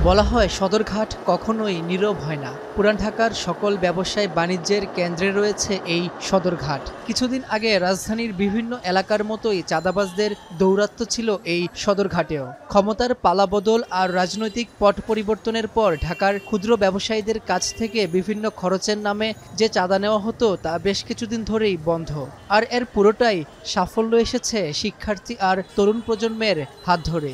বলা হয় সদরঘাট কখনোই নীরব হয় না। পুরান ঢাকার সকল ব্যবসায় বাণিজ্যের কেন্দ্রে রয়েছে এই সদরঘাট। কিছুদিন আগে রাজধানীর বিভিন্ন এলাকার মতোই চাঁদাবাজদের দৌরাত্ম্য ছিল এই সদরঘাটেও। ক্ষমতার পালাবদল আর রাজনৈতিক পট পরিবর্তনের পর ঢাকার ক্ষুদ্র ব্যবসায়ীদের কাছ থেকে বিভিন্ন খরচের নামে যে চাঁদা নেওয়া হতো তা বেশ কিছুদিন ধরেই বন্ধ। আর এর পুরোটাই সাফল্য এসেছে শিক্ষার্থী আর তরুণ প্রজন্মের হাত ধরে।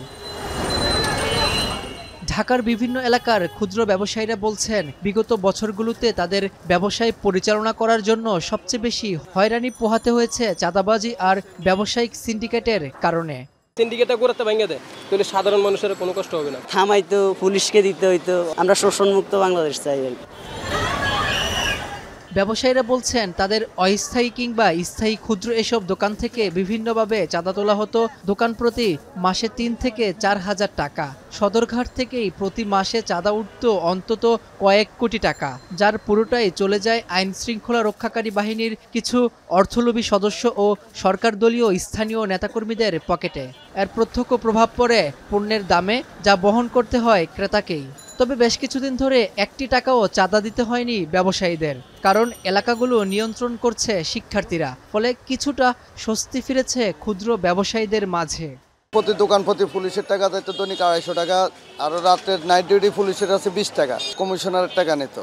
ঢাকার বিভিন্ন এলাকার ক্ষুদ্র ব্যবসায়ীরা বলছেন, বিগত বছরগুলোতে তাদের ব্যবসায় পরিচালনা করার জন্য সবচেয়ে বেশি হয়রানি পোহাতে হয়েছে চাঁদাবাজি আর ব্যবসায়িক সিন্ডিকেটের কারণে। সিন্ডিকেটটা করতে ভেঙে দেয় তাহলে সাধারণ মানুষের কোনো কষ্ট হবে না। থামাইতো, পুলিশকে দিতে হইতো। আমরা শোষণমুক্ত বাংলাদেশ চাই। ব্যবসায়ীরা বলছেন, তাদের অস্থায়ী কিংবা স্থায়ী ক্ষুদ্র এসব দোকান থেকে বিভিন্নভাবে চাঁদা তোলা হতো দোকান প্রতি মাসে ৩ থেকে ৪ হাজার টাকা। সদরঘাট থেকেই প্রতি মাসে চাঁদা উঠত অন্তত কয়েক কোটি টাকা, যার পুরোটাই চলে যায় আইন শৃঙ্খলা রক্ষাকারী বাহিনীর কিছু অর্থলোভী সদস্য ও সরকারদলীয় স্থানীয় নেতাকর্মীদের পকেটে। এর প্রত্যক্ষ প্রভাব পড়ে পণ্যের দামে, যা বহন করতে হয় ক্রেতাকেই। তবে বেশ কিছুদিন ধরে একটি টাকাও চাঁদা দিতে হয়নি ব্যবসায়ীদের, কারণ এলাকাগুলো নিয়ন্ত্রণ করছে শিক্ষার্থীরা। ফলে কিছুটা স্বস্তি ফিরেছে ক্ষুদ্র ব্যবসায়ীদের মাঝে। প্রতি দোকান প্রতি পুলিশের টাকা দিত দৈনিক 250 টাকা, আরও রাতের নাইট ডিউটি পুলিশের আছে 20 টাকা, কমিশনারের টাকা নিত।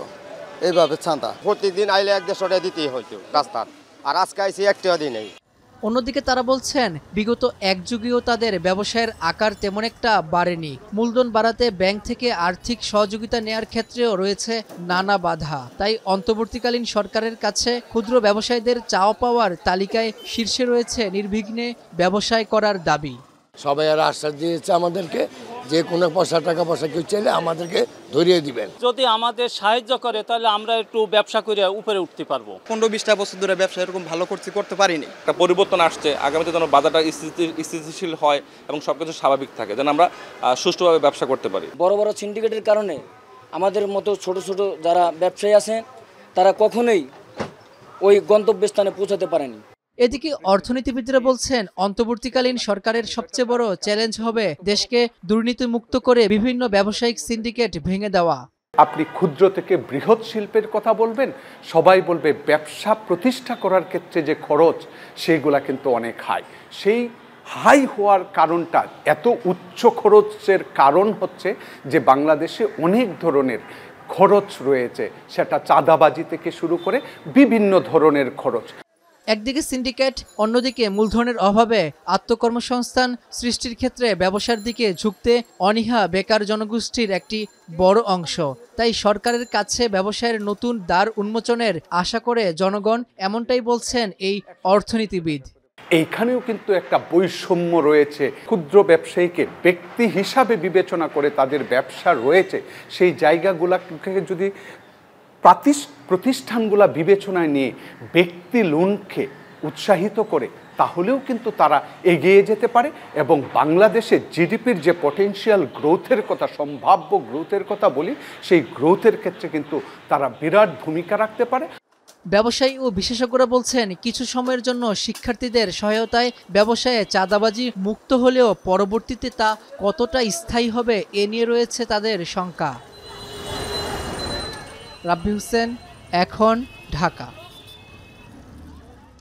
এইভাবে চাঁদা প্রতিদিন আইলে 1-150 টাকা দিতেই হইতো রাস্তার, আর আজকে আইসি একটিও দিন নেই। অন্যদিকে তারা বলছেন, বিগত এক যুগেও তাদের ব্যবসায়ের আকার তেমন একটা বাড়েনি। মূলধন বাড়াতে ব্যাংক থেকে আর্থিক সহযোগিতা নেয়ার ক্ষেত্রেও রয়েছে নানা বাধা। তাই অন্তর্বর্তীকালীন সরকারের কাছে ক্ষুদ্র ব্যবসায়ীদের চাওয়া পাওয়ার তালিকায় শীর্ষে রয়েছে নির্বিঘ্নে ব্যবসায় করার দাবি। সবাই আর আশ্বাস দিয়েছে আমাদেরকে যে কোনো টাকা পয়সা কেউ চাইলে আমাদেরকে ধরিয়ে দিবেন। যদি আমাদের সাহায্য করে তাহলে আমরা একটু ব্যবসা করে উপরে উঠতে পারবো। 15-20টা বছর ধরে ব্যবসা এরকম ভালো করতে পারিনি। একটা পরিবর্তন আসছে, আগামীতে যেন বাজারটা স্থিতিশীল হয় এবং সবকিছু স্বাভাবিক থাকে, যেন আমরা সুষ্ঠুভাবে ব্যবসা করতে পারি। বড় বড় সিন্ডিকেটের কারণে আমাদের মতো ছোট ছোট যারা ব্যবসায়ী আছেন তারা কখনোই ওই গন্তব্যস্থানে পৌঁছাতে পারেনি। এদিকে অর্থনীতিবিদরা বলছেন, অন্তর্বর্তীকালীন সরকারের সবচেয়ে বড় চ্যালেঞ্জ হবে দেশকে দুর্নীতিমুক্ত করে বিভিন্ন ব্যবসায়িক সিন্ডিকেট ভেঙে দেওয়া। আপনি ক্ষুদ্র থেকে বৃহৎ শিল্পের কথা বলবেন, সবাই বলবে ব্যবসা প্রতিষ্ঠা করার ক্ষেত্রে যে খরচ সেইগুলা কিন্তু অনেক হাই। সেই হাই হওয়ার কারণটা, এত উচ্চ খরচের কারণ হচ্ছে যে বাংলাদেশে অনেক ধরনের খরচ রয়েছে, সেটা চাঁদাবাজি থেকে শুরু করে বিভিন্ন ধরনের খরচ। একদিকে সিন্ডিকেট, অন্যদিকে মূলধনের অভাবে আত্মকর্মসংস্থান সৃষ্টির ক্ষেত্রে ব্যবসার দিকে ঝুঁকতে অনীহা বেকার জনগোষ্ঠীর একটি বড় অংশ। তাই সরকারের কাছে ব্যবসায়ের নতুন দ্বার উন্মোচনের আশা করে জনগণ, এমনটাই বলছেন এই অর্থনীতিবিদ। এইখানেও কিন্তু একটা বৈষম্য রয়েছে। ক্ষুদ্র ব্যবসায়ীকে ব্যক্তি হিসাবে বিবেচনা করে তাদের ব্যবসা রয়েছে, সেই জায়গাগুলোকে যদি প্রতিষ্ঠানগুলা বিবেচনায় নিয়ে ব্যক্তি লোনকে উৎসাহিত করে, তাহলেও কিন্তু তারা এগিয়ে যেতে পারে এবং বাংলাদেশের জিডিপির যে পটেনশিয়াল গ্রোথের কথা, সম্ভাব্য গ্রোথের কথা বলি, সেই গ্রোথের ক্ষেত্রে কিন্তু তারা বিরাট ভূমিকা রাখতে পারে। ব্যবসায়ী ও বিশেষজ্ঞরা বলছেন, কিছু সময়ের জন্য শিক্ষার্থীদের সহায়তায় ব্যবসায়ে চাঁদাবাজি মুক্ত হলেও পরবর্তীতে তা কতটা স্থায়ী হবে এ নিয়ে রয়েছে তাদের শঙ্কা। রাব্বি হোসেন, এখন, ঢাকা।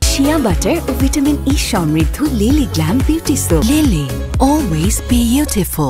শিয়া বাটার ও ভিটামিন ই সমৃদ্ধ lily glam beauty soap. Lily, always beautiful.